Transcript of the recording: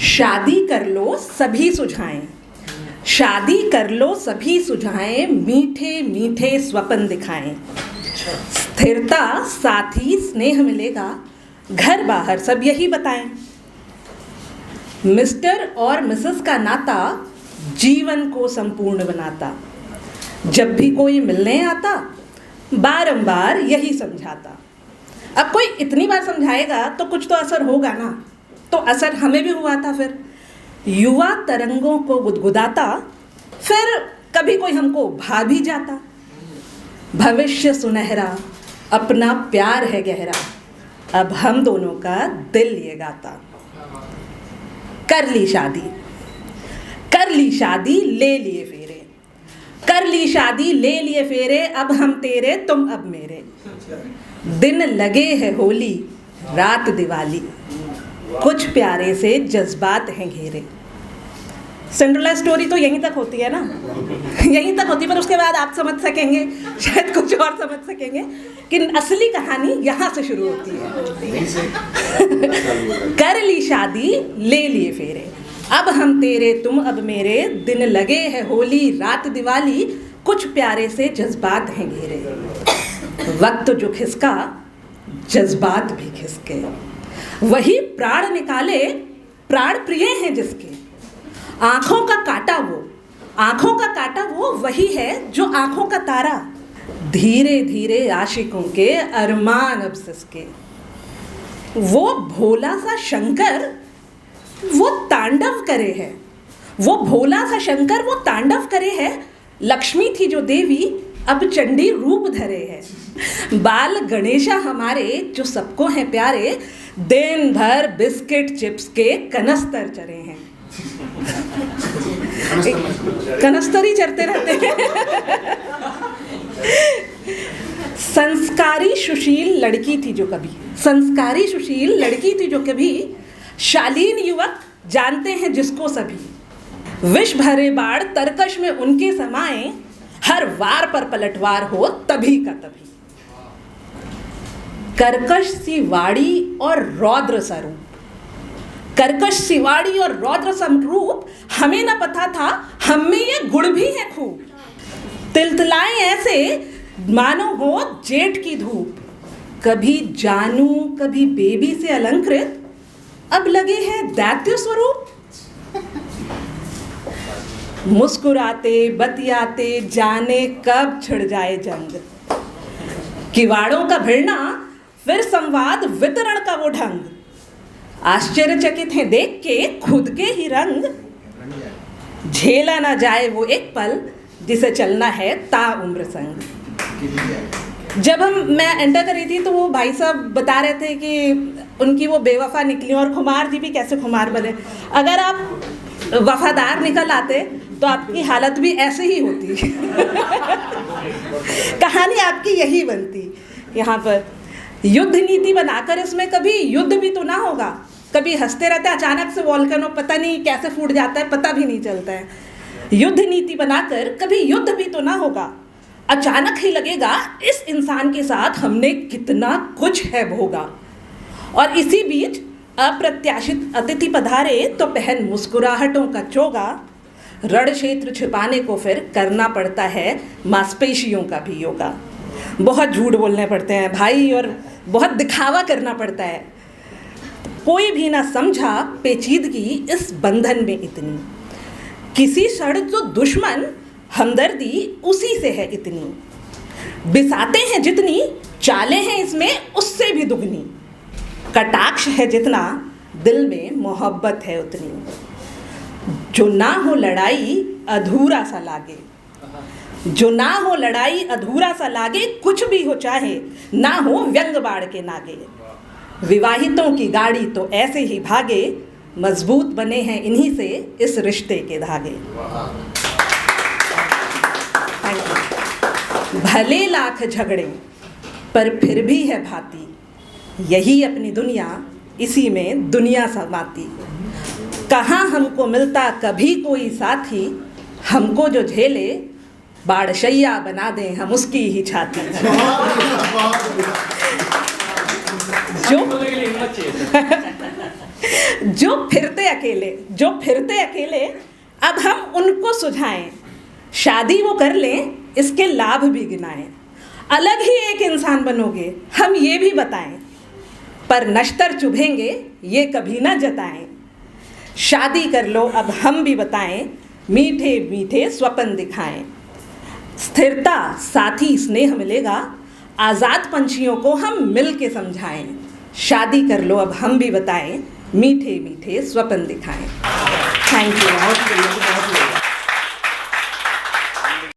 शादी कर लो सभी सुझाएं, शादी कर लो सभी सुझाएं, मीठे मीठे स्वप्न दिखाएं। स्थिरता साथी स्नेह मिलेगा, घर बाहर सब यही बताएं। मिस्टर और मिसेस का नाता जीवन को संपूर्ण बनाता। जब भी कोई मिलने आता बारंबार यही समझाता। अब कोई इतनी बार समझाएगा तो कुछ तो असर होगा ना, तो असर हमें भी हुआ था। फिर युवा तरंगों को गुदगुदाता, फिर कभी कोई हमको भा भी जाता। भविष्य सुनहरा, अपना प्यार है गहरा, अब हम दोनों का दिल ये गाता। कर ली शादी, कर ली शादी, ले लिए फेरे, कर ली शादी ले लिए फेरे, अब हम तेरे तुम अब मेरे। दिन लगे है होली रात दिवाली, कुछ प्यारे से जज्बात हैं घेरे। सिंड्रेला स्टोरी तो यहीं तक होती है ना, यहीं तक होती है, पर उसके बाद आप समझ सकेंगे, शायद कुछ और समझ सकेंगे कि असली कहानी यहाँ से शुरू होती है। कर ली शादी ले लिए फेरे, अब हम तेरे तुम अब मेरे। दिन लगे है होली रात दिवाली, कुछ प्यारे से जज्बात हैं घेरे। वक्त जो खिसका जज्बात भी खिसके, वही प्राण निकाले प्राण प्रिय हैं जिसके। आंखों का काटा वो, आंखों का काटा वो वही है जो आंखों का तारा। धीरे धीरे आशिकों के अरमान अब सिसके। वो भोला सा शंकर वो तांडव करे है, वो भोला सा शंकर वो तांडव करे है। लक्ष्मी थी जो देवी अब चंडी रूप धरे है। बाल गणेशा हमारे जो सबको हैं प्यारे, दिन भर बिस्किट चिप्स के कनस्तर चरे हैं। कनस्तर ही चरते रहते हैं। संस्कारी सुशील लड़की थी जो कभी, संस्कारी सुशील लड़की थी जो कभी, शालीन युवक जानते हैं जिसको सभी। विष भरे बाढ़ तरकश में उनके समाए, हर वार पर पलटवार हो तभी का तभी। कर्कश सी वाड़ी और रौद्र स्वरूप, कर्कश सी वाड़ी और रौद्र स्वरूप, हमें न पता था हम में ये गुण भी है खूब। तिलतिलाए ऐसे मानो हो जेठ की धूप, कभी जानू कभी बेबी से अलंकृत, अब लगे हैं दैत्य स्वरूप। मुस्कुराते बतियाते जाने कब छिड़ जाए जंग, किवाड़ों का भिड़ना फिर संवाद वितरण का वो ढंग। आश्चर्यचकित हैं देख के खुद के ही रंग, झेला ना जाए वो एक पल जिसे चलना है ताउम्र संग। जब मैं एंटर करी थी तो वो भाई साहब बता रहे थे कि उनकी वो बेवफा निकली और खुमार जी भी कैसे खुमार बने। अगर आप वफादार निकल आते तो आपकी हालत भी ऐसे ही होती। कहानी आपकी यही बनती। यहाँ पर युद्ध नीति बनाकर इसमें कभी युद्ध भी तो ना होगा, कभी हंसते रहते हैं, अचानक से वॉल्केनो पता नहीं कैसे फूट जाता है, पता भी नहीं चलता है। युद्ध नीति बनाकर कभी युद्ध भी तो ना होगा, अचानक ही लगेगा इस इंसान के साथ हमने कितना कुछ है भोगा। और इसी बीच अप्रत्याशित अतिथि पधारे तो पहन मुस्कुराहटों का चोगा। रण क्षेत्र छिपाने को फिर करना पड़ता है मांसपेशियों का भी योगा। बहुत झूठ बोलने पड़ते हैं भाई और बहुत दिखावा करना पड़ता है। कोई भी ना समझा पेचीदगी इस बंधन में इतनी, किसी क्षण जो दुश्मन हमदर्दी उसी से है इतनी। बिसाते हैं जितनी चालें हैं इसमें उससे भी दुगनी, कटाक्ष है जितना दिल में मोहब्बत है उतनी। जो ना हो लड़ाई अधूरा सा लागे, जो ना हो लड़ाई अधूरा सा लागे, कुछ भी हो चाहे ना हो व्यंग बाढ़ के नागे। विवाहितों की गाड़ी तो ऐसे ही भागे, मजबूत बने हैं इन्हीं से इस रिश्ते के धागे। भले लाख झगड़े पर फिर भी है भाती, यही अपनी दुनिया इसी में दुनिया समाती। कहाँ हमको मिलता कभी कोई साथी, हमको जो झेले बाड़शैया बना दें हम उसकी ही छाती। जो जो फिरते अकेले अब हम उनको सुझाएं, शादी वो कर लें इसके लाभ भी गिनाएं, अलग ही एक इंसान बनोगे हम ये भी बताएं, पर नश्तर चुभेंगे ये कभी ना जताएं। शादी कर लो अब हम भी बताएं, मीठे मीठे स्वप्न दिखाएं। स्थिरता साथी स्नेह मिलेगा, आज़ाद पंछियों को हम मिल के समझाएं। शादी कर लो अब हम भी बताएं, मीठे मीठे स्वप्न दिखाएं। Thank you.